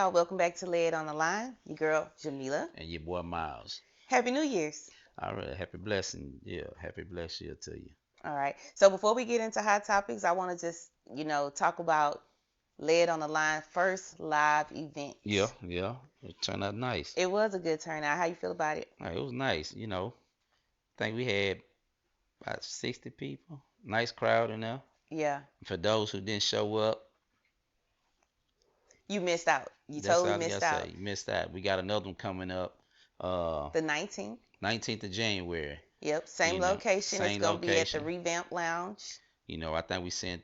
y'all. Welcome back to Lay It on the Line. Your girl, Jamila. And your boy Miles. Happy New Year's. All right, happy blessing. Yeah, happy blessed year to you. All right. So before we get into hot topics, I want to just, talk about Lay It on the Line first live event. Yeah. It turned out nice. It was a good turnout. How you feel about it? All right, it was nice. I think we had about 60 people. Nice crowd in there. Yeah. For those who didn't show up, You missed out. You that's totally all I missed gotta out. say. You missed that. We got another one coming up, The 19th. 19th of January. Yep. Same location. It's Same going to be at the location. Revamp Lounge. I think we sent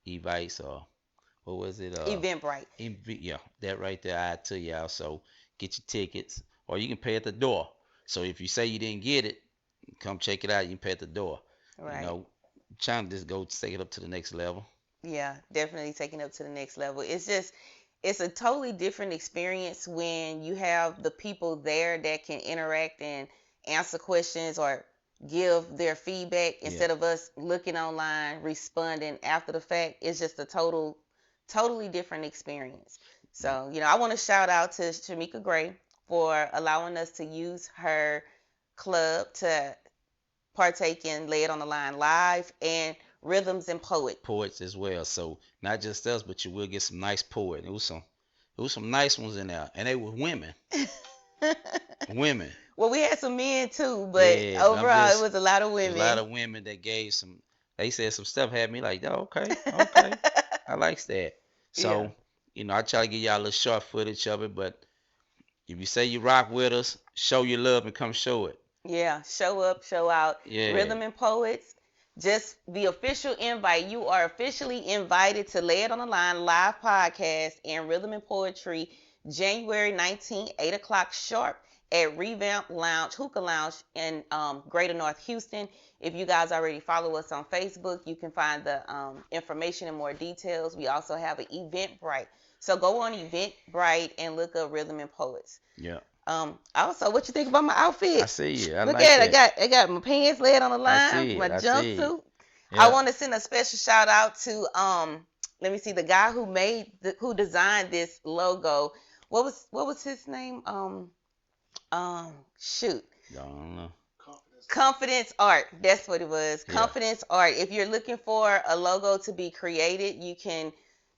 Evice or what was it? Eventbrite. Yeah, that right there. I tell y'all. So get your tickets, or you can pay at the door. So if you say you didn't get it, come check it out. You can pay at the door. Right. Trying to just go take it up to the next level. Yeah, definitely taking up to the next level. It's a totally different experience when you have the people there that can interact and answer questions or give their feedback instead of us looking online, responding after the fact. It's just a totally different experience. So, I want to shout out to Shamika Gray for allowing us to use her club to partake in Lay It on the Line Live and Rhythms and Poets as well. So not just us, but you will get some nice poets. It was some nice ones in there, and they were women. Women. Well, we had some men too, but overall it was a lot of women. A lot of women that gave some. They said some stuff had me like, oh, okay, I likes that. So I try to give y'all a little short footage of it, but if you say you rock with us, show your love and come show it. Yeah, show up, show out. Yeah. Rhythm and Poets. Just the official invite. You are officially invited to Lay It on the Line live podcast and Rhythm and Poetry, January 19th, 8 o'clock sharp at Revamp Lounge, HOOKAH Lounge in Greater North Houston. If you guys already follow us on Facebook, you can find the information and more details. We also have an Eventbrite. So go on Eventbrite and look up Rhythm and Poets. Yeah. Also, what you think about my outfit? I see you. Look at it. I got my pants laid on the line, my jumpsuit. Yeah. I want to send a special shout out to let me see, the guy who designed this logo. What was his name? Shoot. I don't know. Confidence Art. That's what it was. Confidence Art. If you're looking for a logo to be created, you can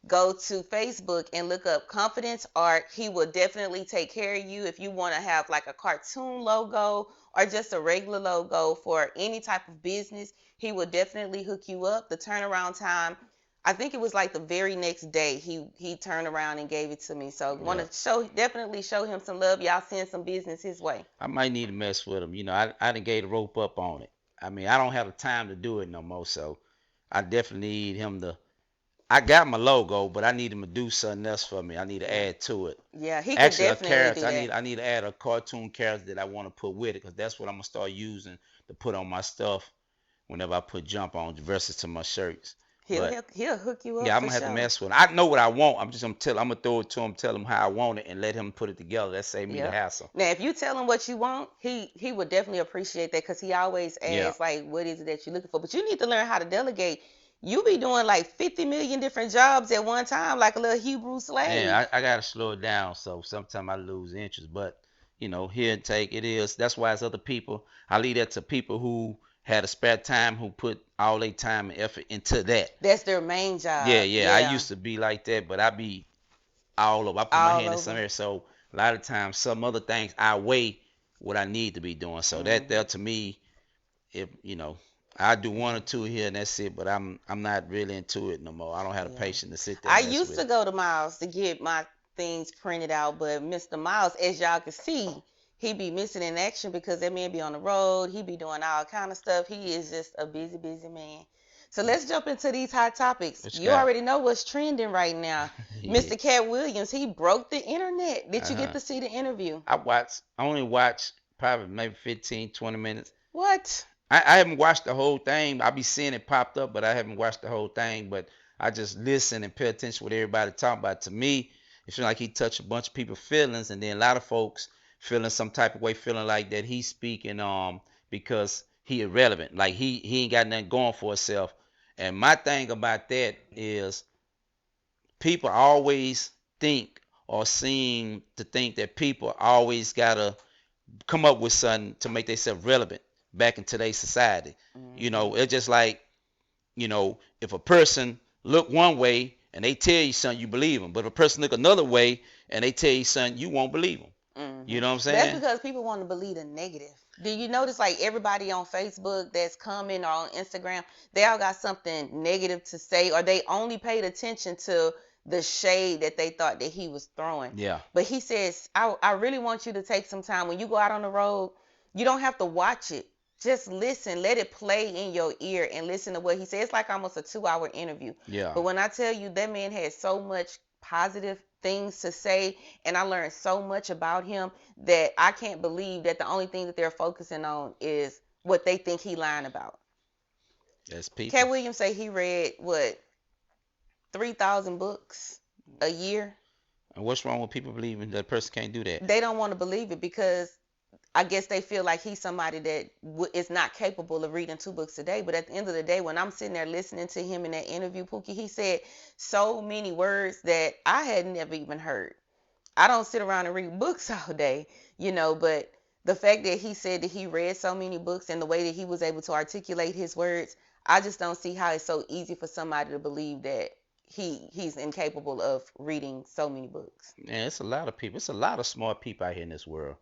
go to Facebook and look up Confidence Art. He will definitely take care of you if you want to have like a cartoon logo or just a regular logo for any type of business. He will definitely hook you up. The turnaround time, I think it was like the very next day he turned around and gave it to me. So want to definitely show him some love. Y'all send some business his way. I might need to mess with him. I done gave the rope up on it. I mean, I don't have the time to do it no more, so I definitely need him to. I got my logo, but I need him to do something else for me. I need to add to it. Yeah, he could definitely do that. I need to add a cartoon character that I want to put with it, because that's what I'm gonna start using to put on my stuff whenever I put jump on versus to my shirts. He'll hook you up. Yeah, I'm gonna have to mess with him. I know what I want. I'm gonna throw it to him, tell him how I want it, and let him put it together. That save me the hassle. Now, if you tell him what you want, he would definitely appreciate that, because he always asks like, what is it that you're looking for? But you need to learn how to delegate. You be doing like 50 million different jobs at one time, like a little Hebrew slave. Yeah, I gotta slow it down. So sometimes I lose interest, but here and take it is. That's why it's other people. I leave that to people who had a spare time, who put all their time and effort into that. That's their main job. Yeah. I used to be like that, but I be all over. I put my hand in somewhere. So a lot of times, some other things outweigh what I need to be doing. So that there to me, if I do one or two here and that's it, but I'm not really into it no more. I don't have the patience to sit there. I used to go to Miles to get my things printed out, but Mr. Miles, as y'all can see, he be missing in action because that man be on the road. He be doing all kind of stuff. He is just a busy man. So let's jump into these hot topics. You already know what's trending right now. Mr. Katt Williams, he broke the internet. Did you get to see the interview? I only watched probably maybe 15, 20 minutes. What? I haven't watched the whole thing. I be seeing it popped up, but I haven't watched the whole thing. But I just listen and pay attention to what everybody talking about. To me, it feels like he touched a bunch of people's feelings, and then a lot of folks feeling some type of way, feeling like that he's speaking because he irrelevant, like he ain't got nothing going for himself. And my thing about that is people always think or seem to think that people always gotta come up with something to make themselves relevant back in today's society. You know, it's just like, you know, if a person look one way and they tell you something, you believe them. But if a person look another way and they tell you something, you won't believe them. You know what I'm saying? That's because people want to believe the negative. Do you notice, like, everybody on Facebook that's commenting or on Instagram, they all got something negative to say, or they only paid attention to the shade that they thought that he was throwing. Yeah. But he says, I really want you to take some time. When you go out on the road, you don't have to watch it. Just listen. Let it play in your ear and listen to what he says. It's like almost a 2-hour interview. Yeah. But when I tell you, that man had so much positive things to say, and I learned so much about him that I can't believe that the only thing that they're focusing on is what they think he lying about. That's people. Katt Williams say he read, what, 3,000 books a year? And what's wrong with people believing that a person can't do that? They don't want to believe it because I guess they feel like he's somebody that is not capable of reading 2 books a day. But at the end of the day, when I'm sitting there listening to him in that interview, Pookie, he said so many words that I had never even heard. I don't sit around and read books all day, you know, but the fact that he said that he read so many books and the way that he was able to articulate his words, I just don't see how it's so easy for somebody to believe that he's incapable of reading so many books. Man, it's a lot of people. It's a lot of smart people out here in this world.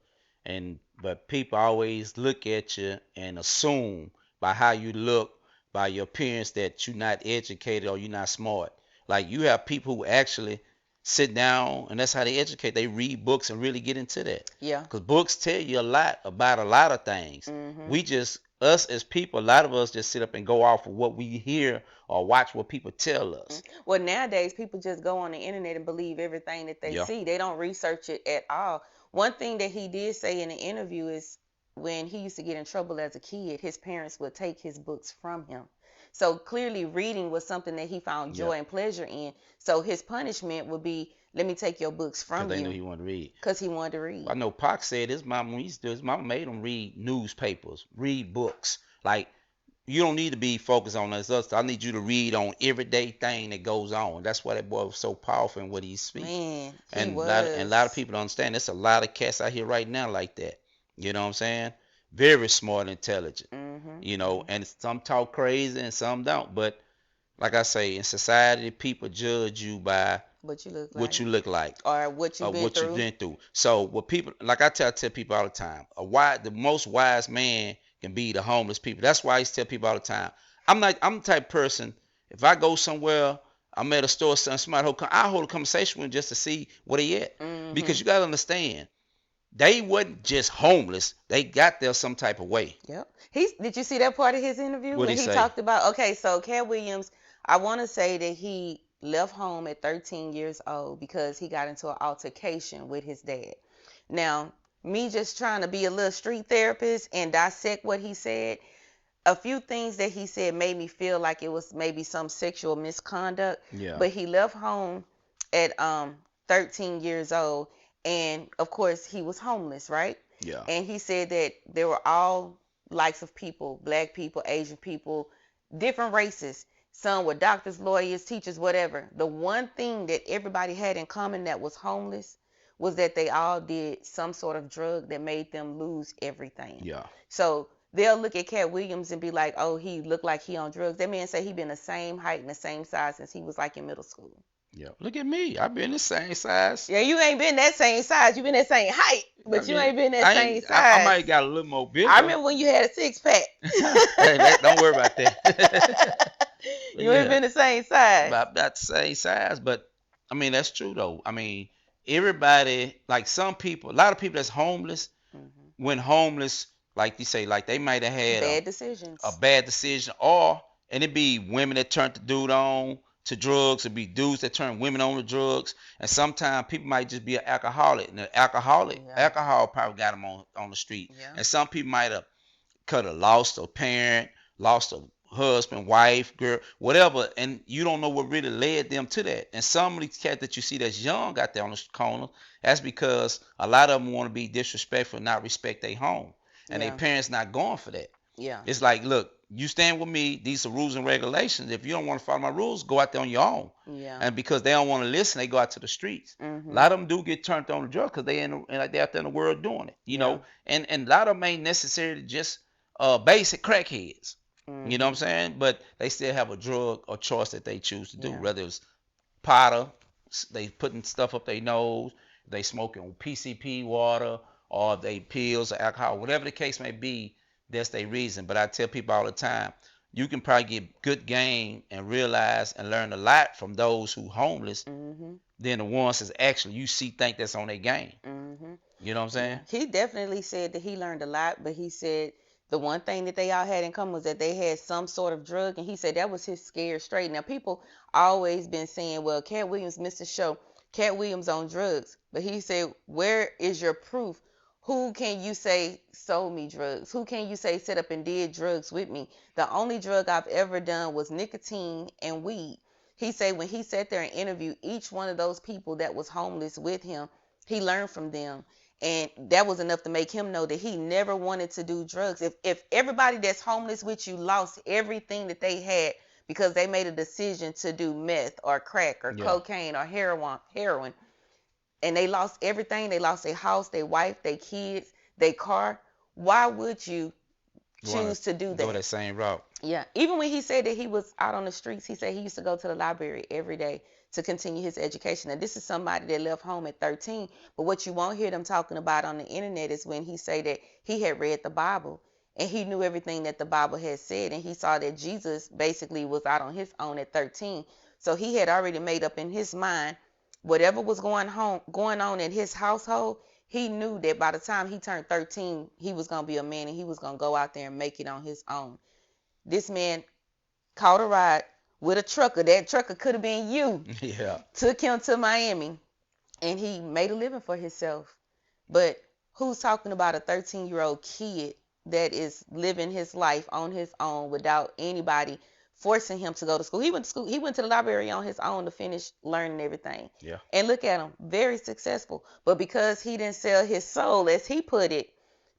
But people always look at you and assume by how you look, by your appearance, that you're not educated or you're not smart. Like, you have people who actually sit down and that's how they educate. They read books and really get into that. Yeah. Because books tell you a lot about a lot of things. We just, us as people, a lot of us just sit up and go off of what we hear or watch what people tell us. Well, nowadays people just go on the internet and believe everything that they see. They don't research it at all. One thing that he did say in the interview is when he used to get in trouble as a kid, his parents would take his books from him. So clearly reading was something that he found joy and pleasure in. So his punishment would be, let me take your books from Because you. they knew he wanted to read. Because he wanted to read. I know Pac said his mama, his mama made him read newspapers, read books. Like, you don't need to be focused on this other stuff. I need you to read on everyday thing that goes on. That's why that boy was so powerful in what he speaks. Man, and a lot of people don't understand. There's a lot of cats out here right now like that. You know what I'm saying? Very smart and intelligent. You know, and some talk crazy and some don't. But like I say, in society, people judge you by what you look like, or what you've been through. So what people, like I tell people all the time, the most wise man can be the homeless people. That's why I used to tell people all the time, I'm the type of person, if I go somewhere, I'm at a store, I hold a conversation with them just to see where they at. Because you got to understand, they wasn't just homeless. They got there some type of way. Yep. Did you see that part of his interview when he talked about, okay, so Katt Williams, I want to say that he left home at 13 years old because he got into an altercation with his dad. Now, me just trying to be a little street therapist and dissect what he said, a few things that he said made me feel like it was maybe some sexual misconduct. Yeah. But he left home at 13 years old, and of course he was homeless, right? Yeah. And he said that there were all likes of people, black people, Asian people, different races. Some were doctors, lawyers, teachers, whatever. The one thing that everybody had in common that was homeless was that they all did some sort of drug that made them lose everything. Yeah. So they'll look at Katt Williams and be like, oh, he looked like he on drugs. That man said he been the same height and the same size since he was like in middle school. Yeah. Look at me. I've been the same size. Yeah, you ain't been that same size. You been that same height, but you ain't been that same size. I might have got a little more bigger. I remember when you had a 6-pack. Hey, don't worry about that. You ain't been the same size. About the same size, but I mean, that's true though. I mean, everybody, like some people, a lot of people that's homeless, when homeless, like you say, like they might have had bad decisions. A bad decision, and it be women that turned the dude on to drugs, it'd be dudes that turn women on to drugs, and sometimes people might just be an alcoholic, and alcohol probably got them on the street, and some people might have lost a parent, lost a husband, wife, girl, whatever, and you don't know what really led them to that. And some of these cats that you see that's young out there on the corner, that's because a lot of them want to be disrespectful and not respect their home, and their parents not going for that. Yeah. It's like, look, you stand with me. These are rules and regulations. If you don't want to follow my rules, go out there on your own. Yeah. And because they don't want to listen, they go out to the streets. A lot of them do get turned on the drug because like they out there in the world doing it, you know. And a lot of them ain't necessarily just basic crackheads. You know what I'm saying? But they still have a drug or choice that they choose to do. Whether it's powder, they putting stuff up their nose, they smoking PCP water, or they pills or alcohol, whatever the case may be. That's their reason. But I tell people all the time, you can probably get good game and realize and learn a lot from those who homeless than the ones that actually you think that's on their game. You know what I'm saying? He definitely said that he learned a lot, but he said the one thing that they all had in common was that they had some sort of drug, and he said that was his scared straight. Now, people always been saying, well, Katt Williams missed the show. Katt Williams on drugs. But he said, where is your proof? Who can you say sold me drugs? Who can you say set up and did drugs with me? The only drug I've ever done was nicotine and weed. He said when he sat there and interviewed each one of those people that was homeless with him, he learned from them. And that was enough to make him know that he never wanted to do drugs. If everybody that's homeless with you lost everything that they had because they made a decision to do meth or crack or cocaine or heroin, and they lost everything, they lost their house, their wife, their kids, their car, why would you choose to do that? Go that same route. Yeah. Even when he said that he was out on the streets, he said he used to go to the library every day to continue his education. And this is somebody that left home at 13. But what you won't hear them talking about on the internet is when he say that he had read the Bible and he knew everything that the Bible had said. And he saw that Jesus basically was out on his own at 13. So he had already made up in his mind whatever was going on in his household. He knew that by the time he turned 13, he was going to be a man and he was going to go out there and make it on his own. This man caught a ride with a trucker. That trucker could have been you. Yeah. Took him to Miami, and he made a living for himself. But who's talking about a 13-year-old kid that is living his life on his own without anybody forcing him to go to school? He went to school. He went to the library on his own to finish learning everything. Yeah. And look at him, very successful. But because he didn't sell his soul, as he put it,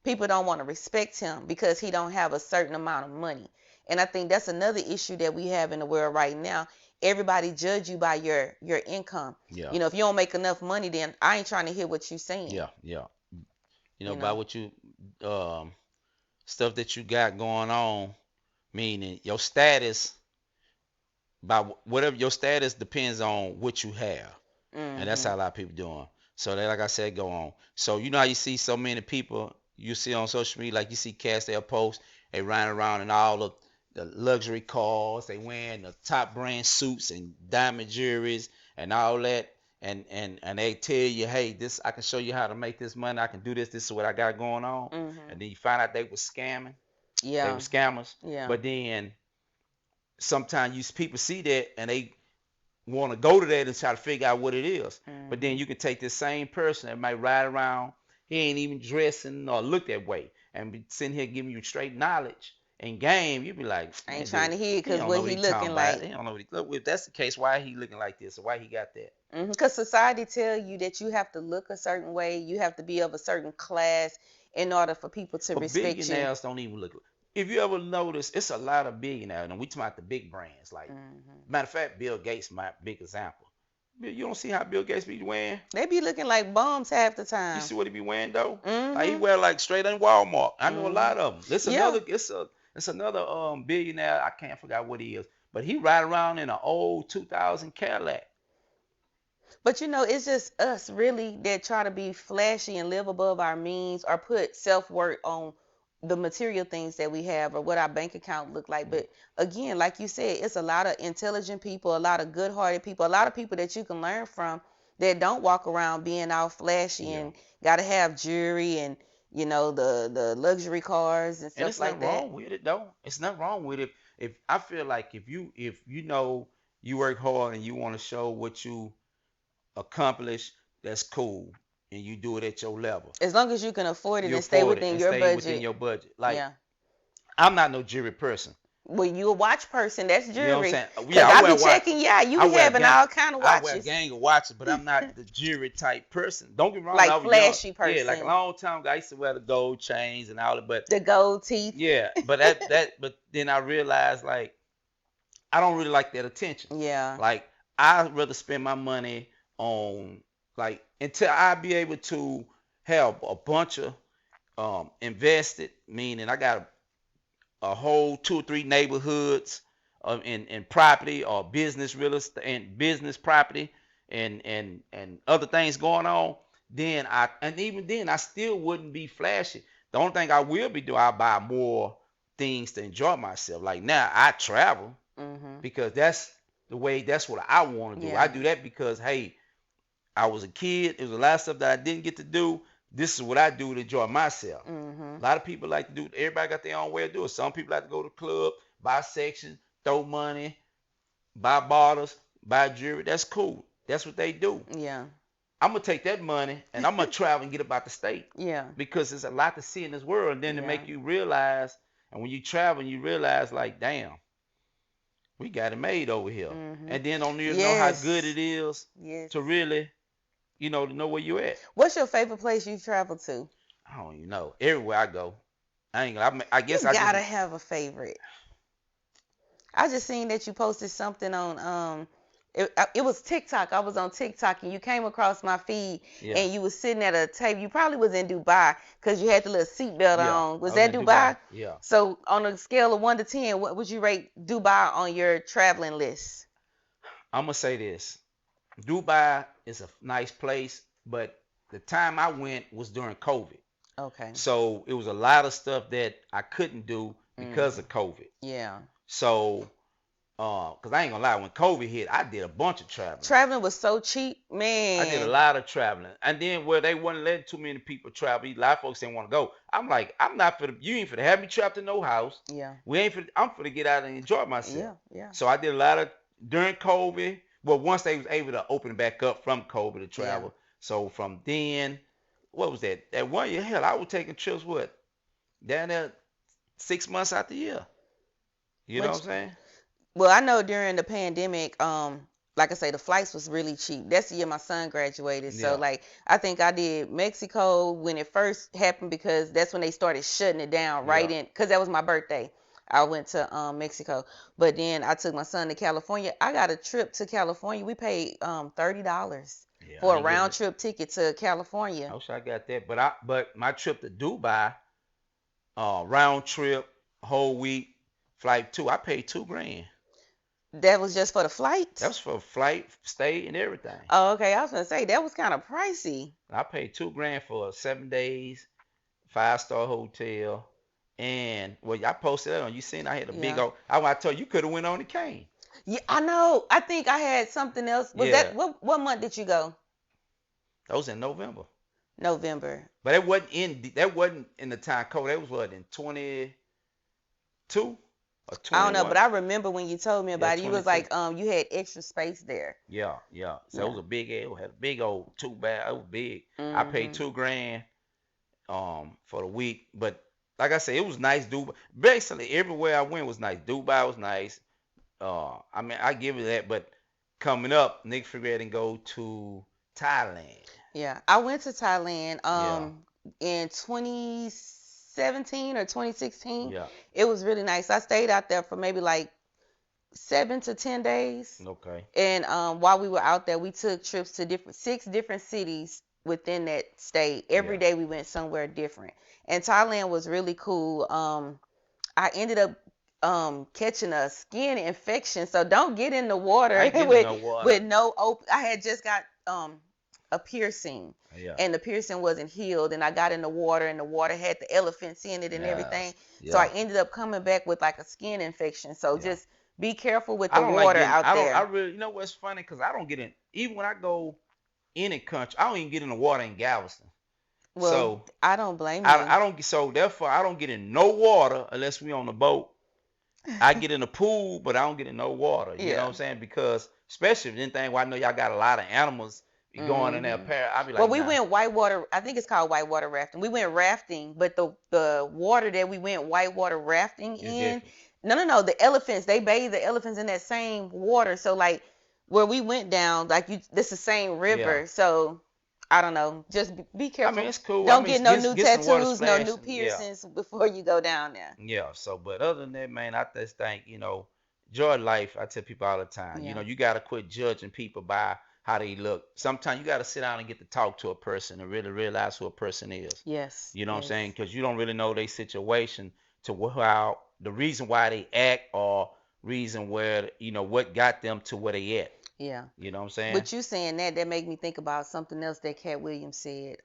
people don't want to respect him because he don't have a certain amount of money. And I think that's another issue that we have in the world right now. Everybody judge you by your income. Yeah. You know, if you don't make enough money, then I ain't trying to hear what you're saying. Yeah, yeah. You know, by what you stuff that you got going on, meaning your status, by whatever your status depends on what you have. And that's how a lot of people doing. So they, like I said, go on. So you know how you see so many people you see on social media, like you see cats, they'll post, they run around in all of the luxury cars, they wearing the top brand suits and diamond jewelries and all that, and they tell you, hey, this, I can show you how to make this money, I can do this is what I got going on. And then you find out they were scamming. They were scammers. But then sometimes people see that and they want to go to that and try to figure out what it is. But then you can take this same person that might ride around, he ain't even dressing or look that way, and be sitting here giving you straight knowledge and game. You be like, I ain't trying to hear because what he looking like. He don't know what he look. If that's the case, why he looking like this or why he got that? Because society tell you that you have to look a certain way, you have to be of a certain class in order for people to respect you. Billionaires don't even look. If you ever notice, it's a lot of billionaires, and we talking about the big brands. Like, matter of fact, Bill Gates, my big example. You don't see how Bill Gates be wearing? They be looking like bums half the time. You see what he be wearing though? Like he wear like straight in Walmart. I know a lot of them. It's another billionaire. I can't forget what he is, but he ride around in an old 2000 Cadillac. But you know, it's just us really that try to be flashy and live above our means or put self-worth on the material things that we have or what our bank account look like. But again, like you said, it's a lot of intelligent people, a lot of good-hearted people, a lot of people that you can learn from that don't walk around being all flashy and got to have jewelry and, you know, the luxury cars and stuff like that. And it's not wrong with it though. It's not wrong with it. If I feel like if you know you work hard and you want to show what you accomplish, that's cool. And you do it at your level. As long as you can afford it and stay within your budget. Within your budget. Like, I'm not no jewelry person. When you a watch person, that's You know what I'm jewelry. saying? Cause Yeah, I I wear be watch. checking, yeah, you I be wear a having gang. all kind of I wear a watches. gang of watches, but I'm not the jewelry type person. Don't get me wrong. When Like I was young, flashy yeah, like a person. long time ago, I used to wear the gold chains and all that. But The gold teeth. yeah, but but then I realized like I don't really like that attention. Yeah. Like I'd rather spend my money on like until I be able to have a bunch of invested, meaning I got a whole 2 or 3 neighborhoods in property or business real estate and business property and other things going on. Then and even then I still wouldn't be flashy. The only thing I will be doing, I buy more things to enjoy myself. Like now I travel Mhm. because that's what I want to do. I Yeah. do that because hey, I was a kid. It was a lot of stuff that I didn't get to do. This is what I do to enjoy myself. A Mhm. lot of people like to do. Everybody got their own way of doing it. Some people like to go to the club, buy sections, throw money, buy bottles, buy jewelry. That's cool. That's what they do. Yeah. I'm gonna take that money and I'm gonna travel and get about the state Yeah. because there's a lot to see in this world. And then to Yeah. make you realize, and when you travel, you realize like, damn, we got it made over here. Mhm. And then don't even know how good Yes. it is Yes. to really, to know where you at. What's your favorite place you traveled to? I don't even know. Everywhere I go, I ain't gonna. I guess You I just gotta have a favorite. I just seen that you posted something on it was TikTok. I was on TikTok and you came across my feed yeah. and you was sitting at a table. You probably was in Dubai because you had the little seatbelt Yeah, on. Was I was that in Dubai. Dubai? Yeah, So on a scale of 1 to 10, what would you rate Dubai on your traveling list? I'm gonna say this: Dubai is a nice place, but the time I went was during COVID, Okay. so it was a lot of stuff that I couldn't do because Mm, of COVID. yeah. So, cause I ain't gonna lie, when COVID hit, I did a bunch of traveling. Traveling was so cheap, I did a man. lot of traveling, and then where they wasn't letting too many people travel, a lot of folks didn't want to go. I'm like, I'm not for the, you ain't for to have me trapped in no house. Yeah. We ain't for, I'm for to get out and enjoy myself. Yeah. Yeah. So I did a lot of during COVID. Well, once they was able to open back up from COVID to Yeah. travel. So from then, what was that? That 1 year, hell, I was taking trips what down there 6 months out the year. You know what What I'm saying? Well, I know during the pandemic, like I say, the flights was really cheap. That's the year my son graduated. So Yeah, like I think I did Mexico when it first happened because that's when they started shutting it down right yeah, in because that was my birthday. I went to Mexico. But then I took my son to California. I got a trip to California. We paid $30 yeah. I for a ain't getting round it. trip ticket to I California. wish I got that, but my trip to Dubai, round trip, whole week, flight two, I paid 2 grand. That was just for the That flight. was for flight, stay, and everything. Oh, okay. I was gonna say that was kind of pricey. I paid 2 grand for 7 days, 5-star hotel, and well, I posted that on. You seen I had a big Yeah. old. I told you could have went on the cane. Yeah, I know. I think I had something else. Was Yeah, that what month did you go? that was in November, November. but that wasn't in the time code. That was what in 22 or I don't know, but 21. I remember when you told me Yeah, about it, you was 22. like, you had extra space there. Yeah, yeah. So it Yeah. was a big. It had a big old 2 bag. It was big. I paid Mhm. 2 grand for the week, but like I said, it was nice. Dubai. Basically, everywhere I went was nice. Dubai was nice. I mean, I give it that, but coming up, Nick figured and go to Thailand. Yeah. I went to Thailand Yeah, in 2017 or 2016. yeah. It was really nice. I stayed out there for maybe like 7 to 10 days. Okay. And while we were out there, we took trips to 6 different cities within that state. Every Yeah. day we went somewhere different. And Thailand was really cool. I ended up catching a skin infection, so don't get in the I water ain't getting in with no water. no open. I had just got a piercing, Yeah. and the piercing wasn't healed, and I got in the water, and the water had the elephants in it and everything. Yes. So I Yeah. ended up coming back with like a skin infection. So Yeah. just be careful with I the don't like water getting. out I don't. I there. really. You know what's funny? Cause I don't get in. Even when I go in a country, I don't even get in the water in Galveston. Well, So I don't blame I you. don't. So therefore, I don't get in no water unless we on the boat. I get in the pool, but I don't get in no water. You know what Yeah. I'm saying? Because especially if anything, well, I know y'all got a lot of animals going in there. Hmm. I'll be Well, like, we nah, went whitewater. I think it's called whitewater rafting. We went rafting, but the water that we went whitewater rafting it's in, different. No. The elephants, they bathe the elephants in that same water. So like where we went down, like this the same river. Yeah. So I don't know. Just be I mean, careful. it's cool. I Don't mean, get no new get some water tattoos, no new splashing. Yeah. piercings before you go down there. Yeah. So, but other than that, man, I just think, enjoy life. I tell people all the time, Yeah. you got to quit judging people by how they look. Sometimes you got to sit down and get to talk to a person and really realize who a person is. Yes. You know what I'm Yes. saying? Because you don't really know their situation to how the reason why they act or reason where, what got them to where they at. Yeah. You know what I'm saying? But you saying that made me think about something else that Katt Williams said.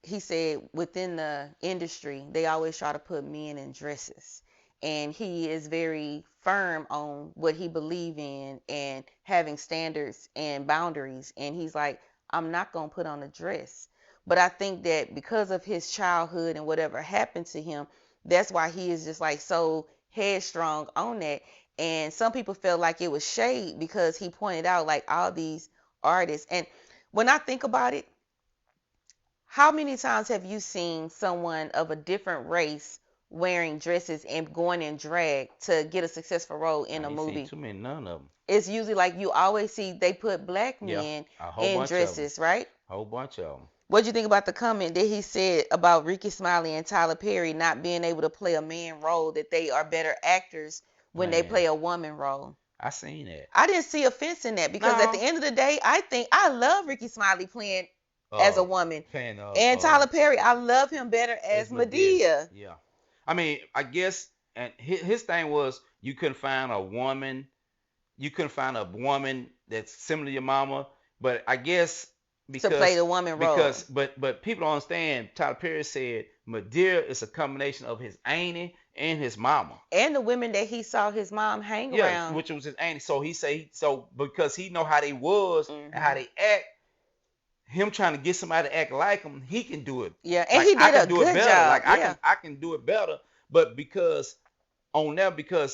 He said within the industry, they always try to put men in dresses. And he is very firm on what he believes in and having standards and boundaries. And he's like, I'm not going to put on a dress. But I think that because of his childhood and whatever happened to him, that's why he is just like so headstrong on that. And some people felt like it was shade because he pointed out like all these artists. And when I think about it, how many times have you seen someone of a different race wearing dresses and going in drag to get a successful role in I a ain't movie? seen too many, none of them. It's usually like you always see they put black Yeah, men a whole in bunch of them. dresses, right? A whole bunch of them. What'd you think about the comment that he said about Ricky Smiley and Tyler Perry not being able to play a man role, that they are better actors when they Man, play a woman role? I seen that. I didn't see offense in that because at the No. end of the day, I think I love Ricky Smiley playing as a woman. Playing, And Tyler Perry, I love him better as Medea. Yeah. I mean, I guess, and his thing was you couldn't find a woman that's similar to your mama, but I guess To play the woman role. but people don't understand. Tyler Perry said Medea is a combination of his auntie and his mama. And the women that he saw his mom hang Yeah, around. which was his auntie. So he say because he know how they was and how they act. Him trying to get somebody to act like him, he can do it. Yeah, and like, he did I can a do good it better. job. Like Yeah. I can do it better. But because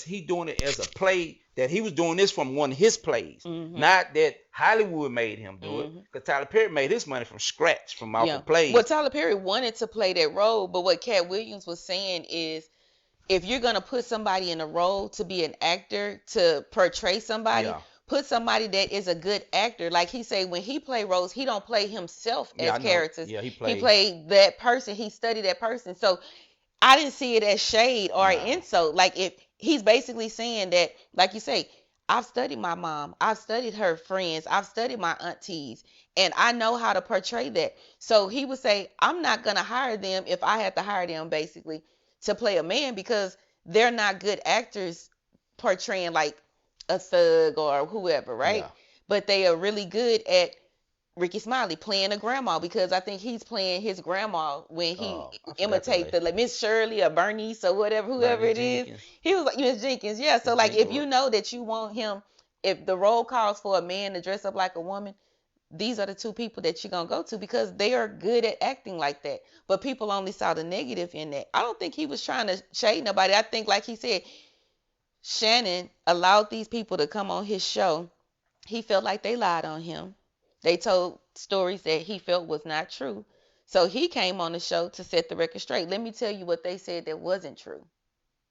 he doing it as a play, that he was doing this from one of his plays, not that Hollywood made him do it. Because Tyler Perry made his money from scratch, from off the plays. Well, Tyler Perry wanted to play that role, but what Katt Williams was saying is, if you're gonna put somebody in a role to be an actor, to portray somebody, put somebody that is a good actor. Like he said, when he play roles, he don't play himself as characters. Yeah, he played that person. He studied that person. So I didn't see it as shade or an insult. Like, if he's basically saying that, like you say, I've studied my mom, I've studied her friends, I've studied my aunties, and I know how to portray that. So he would say, I'm not gonna hire them if I had to hire them basically to play a man, because they're not good actors portraying like a thug or whoever, right? But they are really good at Ricky Smiley playing a grandma, because I think he's playing his grandma when he imitates the like Miss Shirley or Bernice or whoever it is. He was like Miss Jenkins, yeah. So like, if you know that you want him, if the role calls for a man to dress up like a woman, these are the two people that you're gonna go to, because they are good at acting like that. But people only saw the negative in that. I don't think he was trying to shade nobody. I think, like he said, Shannon allowed these people to come on his show. He felt like they lied on him. They told stories that he felt was not true. So he came on the show to set the record straight. Let me tell you what they said that wasn't true.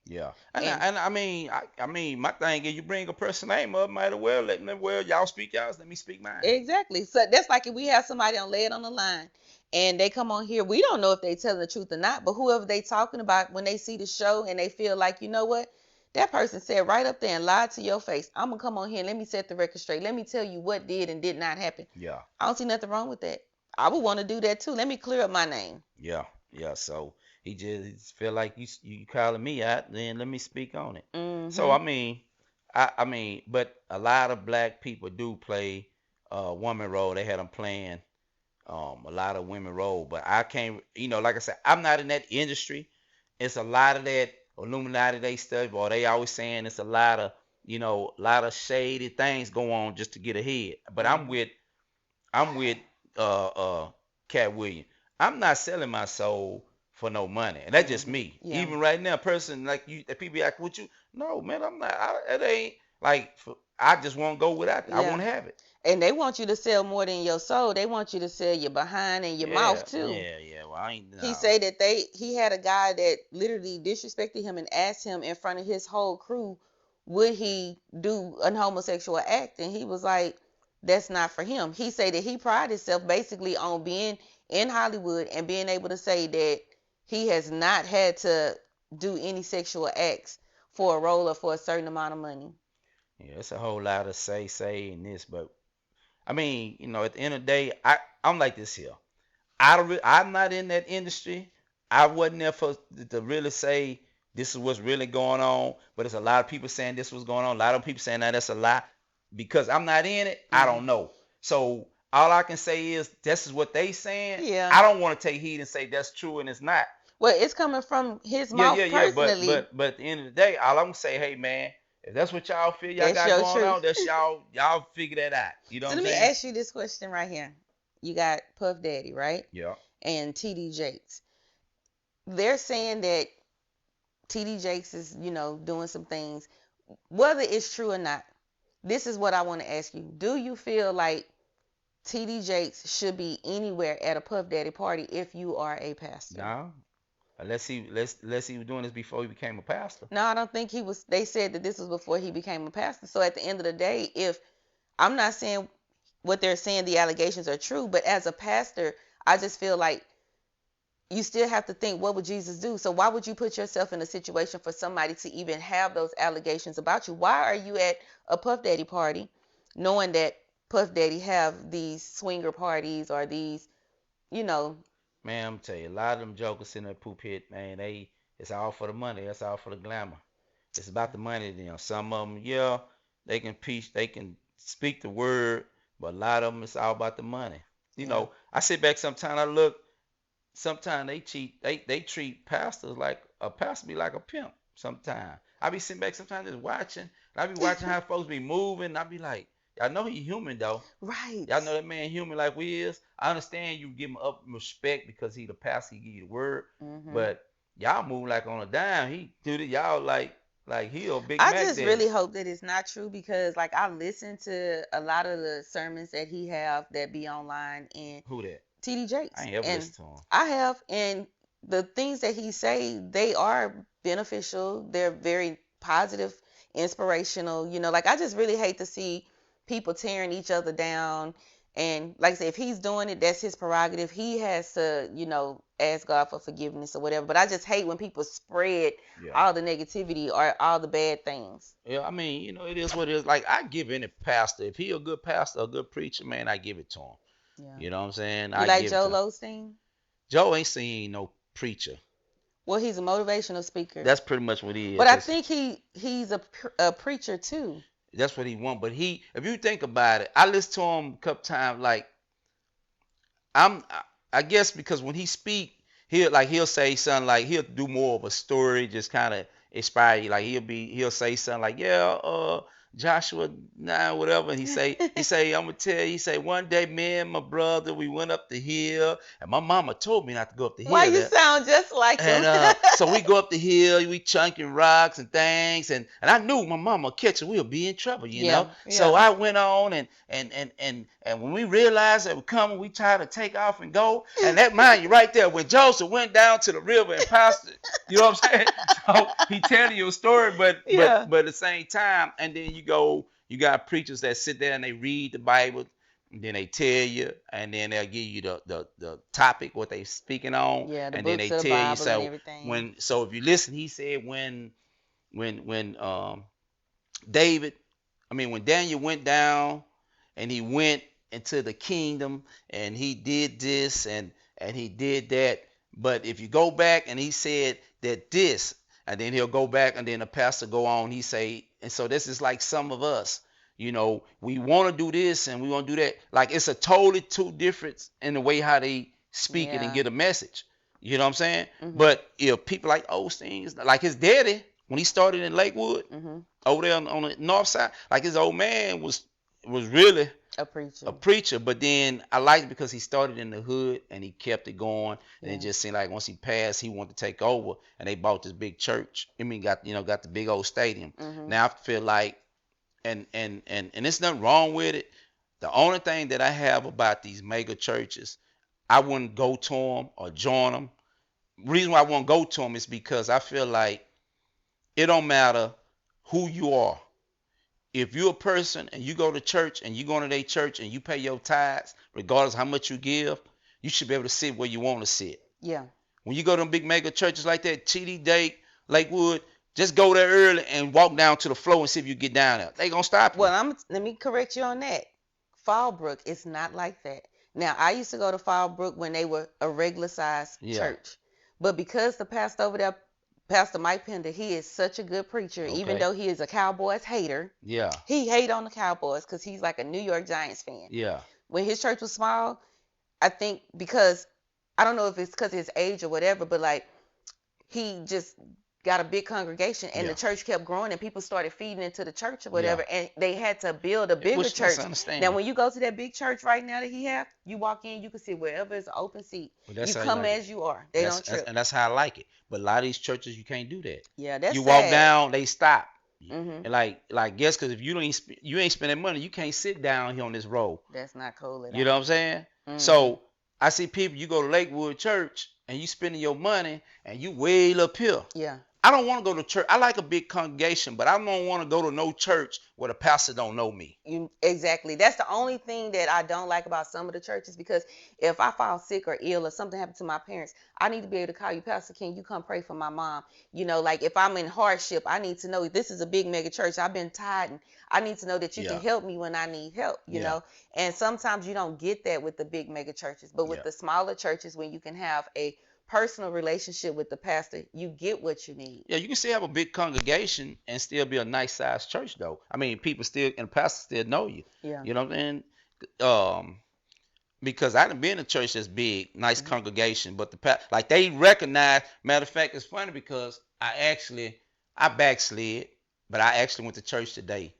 Yeah. And I mean, my thing is, you bring a person name up, might as well let them, well, y'all speak y'all's, let me speak mine. Exactly. So that's like if we have somebody on Lay It on the Line and they come on here, we don't know if they telling the truth or not, but whoever they talking about, when they see the show and they feel like, you know what, that person said right up there and lied to your face, I'm gonna come on here and let me set the record straight. Let me tell you what did and did not happen. Yeah. I don't see nothing wrong with that. I would want to do that too. Let me clear up my name. Yeah. So he just feel like you calling me out, then let me speak on it. So I mean, but a lot of black people do play woman role. They had them playing a lot of women role, but I can't. Like I said, I'm not in that industry. It's a lot of that Illuminati they study, or they always saying it's a lot of shady things go on just to get ahead. But I'm with Katt Williams. I'm not selling my soul for no money, and that's just me. Even right now, person like you, that people be like, "Would you?" No, man, I'm not. It ain't like I just won't go without it. I Yeah. won't have it. And they want you to sell more than your soul. They want you to sell your behind and your mouth Yeah, too. yeah. Well, I ain't He no. said that he had a guy that literally disrespected him and asked him in front of his whole crew, would he do an homosexual act? And he was like, that's not for him. He said that he prided himself basically on being in Hollywood and being able to say that he has not had to do any sexual acts for a role or for a certain amount of money. Yeah, it's a whole lot of say in this, but I mean, at the end of the day, I'm like this here. I'm not in that industry. I wasn't there to really say this is what's really going on. But there's a lot of people saying this was going on. A lot of people saying that that's a lie. Because I'm not in it, I don't know. So all I can say is this is what they saying. Yeah. I don't want to take heed and say that's true and it's not. Well, it's coming from his mouth personally. But at the end of the day, all I'm gonna say, hey man, if that's what y'all feel y'all That's got your going truth. on, that's y'all figure that out. You know So what I'm let me saying? ask you this question right here. You got Puff Daddy, right? Yeah. And TD Jakes. They're saying that TD Jakes is, doing some things. Whether it's true or not, this is what I want to ask you. Do you feel like TD Jakes should be anywhere at a Puff Daddy party if you are a pastor? No. Unless he was doing this before he became a pastor. No, I don't think he was. They said that this was before he became a pastor. So at the end of the day, if I'm not saying what they're saying, the allegations are true, but as a pastor, I just feel like you still have to think, what would Jesus do? So why would you put yourself in a situation for somebody to even have those allegations about you? Why are you at a Puff Daddy party knowing that Puff Daddy have these swinger parties or these, Man, I'm tell you, a lot of them jokers in that pulpit, man, it's all for the money. That's all for the glamour. It's about the money. Some of them, yeah, they can preach, they can speak the word, but a lot of them, it's all about the money. I sit back sometimes, I look, sometimes they treat pastors like a pastor be like a pimp. Sometimes I be sitting back sometimes just watching. I be watching how folks be moving. I be like, I know he human though. Right. Y'all know that man human like we is. I understand you give him up respect because he the pastor, he give you the word. But y'all move like on a dime. He do it. Y'all like he a big I Mac just daddy. really hope that it's not true because like I listen to a lot of the sermons that he have that be online and Who that? TD Jakes. I ain't ever listened to him. I have, and the things that he say, they are beneficial. They're very positive, inspirational. Like I just really hate to see people tearing each other down. And like I said, if he's doing it, that's his prerogative. He has to, ask God for forgiveness or whatever. But I just hate when people spread all the negativity or all the bad things. Yeah, I mean, it is what it is. Like I give any pastor, if he a good pastor, a good preacher, man, I give it to him. Yeah. You know what I'm saying? You like Joel Osteen? Joe ain't seen no preacher. Well, he's a motivational speaker. That's pretty much what he is. But I think he's a preacher too. That's what he want. But if you think about it, I listen to him a couple times. Like I guess because when he speak, he'll say something like he'll do more of a story, just kind of inspire you. Like he'll say something like, yeah, Joshua 9, whatever. And he say, I'm gonna tell you, he say, one day me and my brother, we went up the hill, and my mama told me not to go up the hill. Why you sound just like him? And so we go up the hill, we chunking rocks and things, and I knew my mama catch it, we'll be in trouble, you know. Yeah. So I went on and when we realized that we're coming, we tried to take off and go. And that mind you right there, when Joseph went down to the river and pastored, you know what I'm saying? So he telling you a story, but at the same time, and then you got preachers that sit there and they read the Bible, and then they tell you, and then they'll give you the topic what they speaking on, and then they tell you. So if you listen, he said when Daniel went down and he went into the kingdom and he did this and he did that. But if you go back and he said that this, and then he'll go back and then the pastor go on, he say, and so this is like some of us, we want to do this and we want to do that. Like it's a totally two difference in the way how they speak it and get a message. You know what I'm saying? But if people like Osteen, like his daddy, when he started in Lakewood, over there on the north side, like his old man was really a preacher. But then I liked it because he started in the hood and he kept it going. And it just seemed like once he passed, he wanted to take over, and they bought this big church. Got the big old stadium. Now I feel like And there's nothing wrong with it. The only thing that I have about these mega churches, I wouldn't go to them or join them. Reason why I won't go to them is because I feel like it don't matter who you are. If you're a person and you go to church and you go to their church and you pay your tithes, regardless of how much you give, you should be able to sit where you want to sit. Yeah. When you go to them big mega churches like that, TD Dake, Lakewood, just go there early and walk down to the floor and see if you get down there. They gonna stop you. Well, let me correct you on that. Fallbrook is not like that. Now, I used to go to Fallbrook when they were a regular size church, but because the pastor over there, Pastor Mike Pender, he is such a good preacher. Even though he is a Cowboys hater, he hate on the Cowboys because he's like a New York Giants fan. When his church was small, I think because I don't know if it's because of his age or whatever, but like he just got a big congregation and the church kept growing and people started feeding into the church or whatever, and they had to build a bigger church. Now when you go to that big church right now that he have, you walk in, you can sit wherever is an open seat. You come as you are. They don't trip. And that's how I like it. But a lot of these churches you can't do that. Yeah, that's you sad. Walk down, they stop. And like guess because if you ain't spending money, you can't sit down here on this row. That's not cool at all. You know what I'm saying? So I see people, you go to Lakewood Church and you spending your money and you way up here. Yeah. I don't want to go to church. I like a big congregation, but I don't want to go to no church where the pastor don't know me. Exactly. That's the only thing that I don't like about some of the churches, because if I fall sick or ill or something happened to my parents, I need to be able to call you, Pastor, can you come pray for my mom? You know, like if I'm in hardship, I need to know this is a big mega church. I've been tithing. I need to know that you can help me when I need help, you know. And sometimes you don't get that with the big mega churches, but with the smaller churches, when you can have a personal relationship with the pastor, you get what you need. Yeah, you can still have a big congregation and still be a nice sized church though. I mean, people still and pastors still know you. Yeah. You know what I'm saying? Because I done been in a church that's big, nice congregation, but like they recognize. Matter of fact, it's funny because I backslid, but I actually went to church today,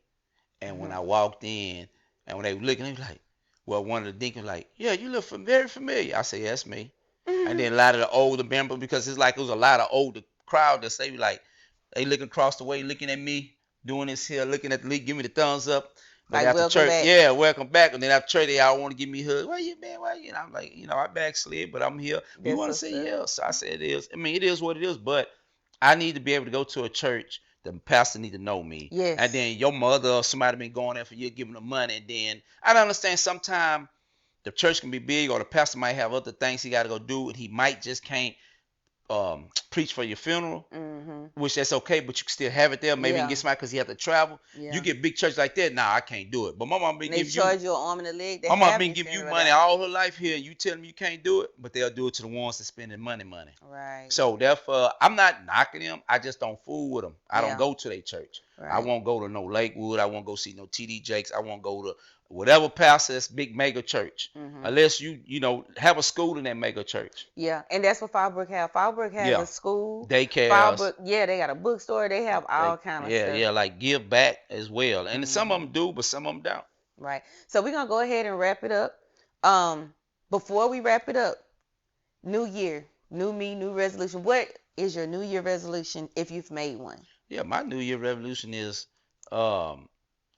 and when I walked in and when they were looking, they were like, well, one of the deacons like, yeah, you look very familiar. I said, that's me. And then a lot of the older members, because it's like it was a lot of older crowd that say like they looking across the way, looking at me, doing this here, looking at the league, give me the thumbs up. But like, after church, back. Welcome back. And then after church, they all want to give me a hug. Where you been? Where you? And I'm like, I backslid, but I'm here. We want to say yes. So I said it is. I mean, it is what it is. But I need to be able to go to a church. The pastor need to know me. Yes. And then your mother or somebody been going there for you, giving them money. And then I don't understand sometimes the church can be big, or the pastor might have other things he got to go do, and he might just can't preach for your funeral, which that's okay, but you can still have it there. Maybe you can get somebody because he have to travel. You get big church like that, nah, I can't do it. But my mom been giving you, charge you an arm and a leg. My mom been giving you money all her life here. You tell them you can't do it, but they'll do it to the ones that spending money. Right. So therefore, I'm not knocking them. I just don't fool with them. I don't go to their church. Right. I won't go to no Lakewood. I won't go see no TD Jakes. I won't go to whatever pastor that's big mega church, unless you have a school in that mega church. Yeah, and that's what Fallbrook have. Fallbrook has a school, daycare. They got a bookstore. They have all kind of stuff. Yeah, like give back as well. And some of them do, but some of them don't. Right. So we're gonna go ahead and wrap it up. Before we wrap it up, new year, new me, new resolution. What is your New Year resolution if you've made one? Yeah, my New Year resolution is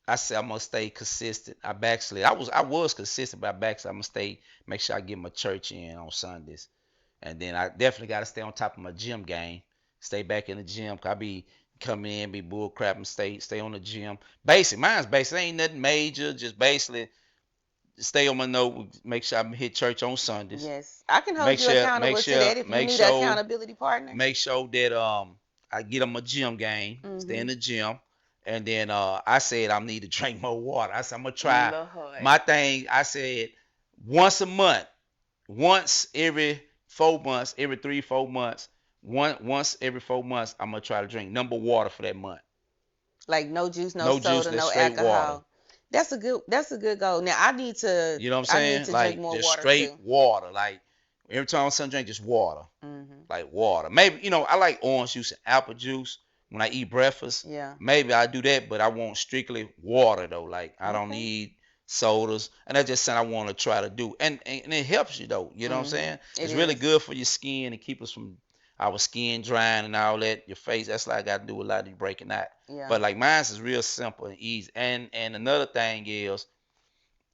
I said I'm gonna stay consistent. I backslid. I was consistent, but I backslid. I'm gonna make sure I get my church in on Sundays, and then I definitely gotta stay on top of my gym game. Stay back in the gym. I be coming in, be bull crap, and stay on the gym. Mine's basic. Ain't nothing major. Just basically stay on my note. Make sure I hit church on Sundays. Yes, I can hold you accountable to that if you need an accountability partner. Make sure that I get on my gym game. Stay in the gym. And then I said I need to drink more water. I said I'm gonna try my thing. I said once a month, once every 4 months, every 3-4 months, once every 4 months, I'm gonna try to drink number water for that month. Like no juice, no soda, no alcohol. Water. That's a good goal. Now I need to. You know what I'm saying? I need to drink more just water straight too. Water. Like every time I drink, just water. Like water. Maybe I like orange juice and apple juice. When I eat breakfast, maybe I do that, but I want strictly water though. Like I don't need sodas, and that's just something I want to try to do. And it helps you though. You know what I'm saying? It's really good for your skin and keep us from. our skin drying and all that, your face, that's like got to do a lot of you breaking out. Yeah. But like mine's is real simple and easy. And another thing is,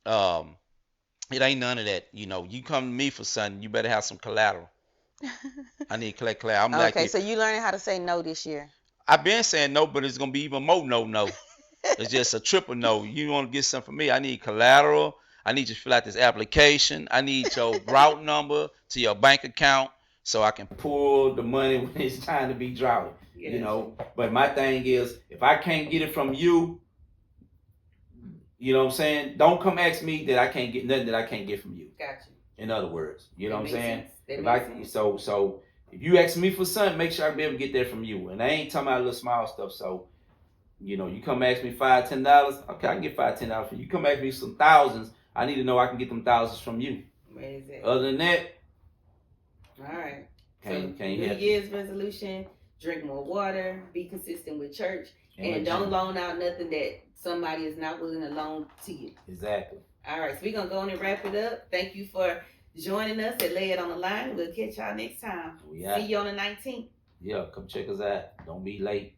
it ain't none of that. You know, you come to me for something, you better have some collateral. I need collateral. I'm like, Okay, so you learning how to say no this year. I've been saying no, but it's gonna be even more no. It's just a triple no. You want to get something from me? I need collateral. I need you to fill out this application. I need your route number to your bank account so I can pull the money when it's time to be drawn. Yes. You know, but my thing is, if I can't get it from you, you know what I'm saying? Don't come ask me that I can't get nothing that I can't get from you. Gotcha. In other words, you know what I'm saying? Sense. So if you ask me for something, make sure I be able to get that from you. And I ain't talking about little small stuff. So, you know, you come ask me $5, $10, okay, I can get $5, $10 from you. You come ask me some thousands, I need to know I can get them thousands from you. Amazing. Other than that, all right. Can't New Year's resolution: drink more water, be consistent with church, and don't loan out nothing that somebody is not willing to loan to you. Exactly. All right, so we're gonna go on and wrap it up. Thank you for joining us at Lay It on the Line. We'll catch y'all next time. See you on the 19th. Yeah, come check us out. Don't be late.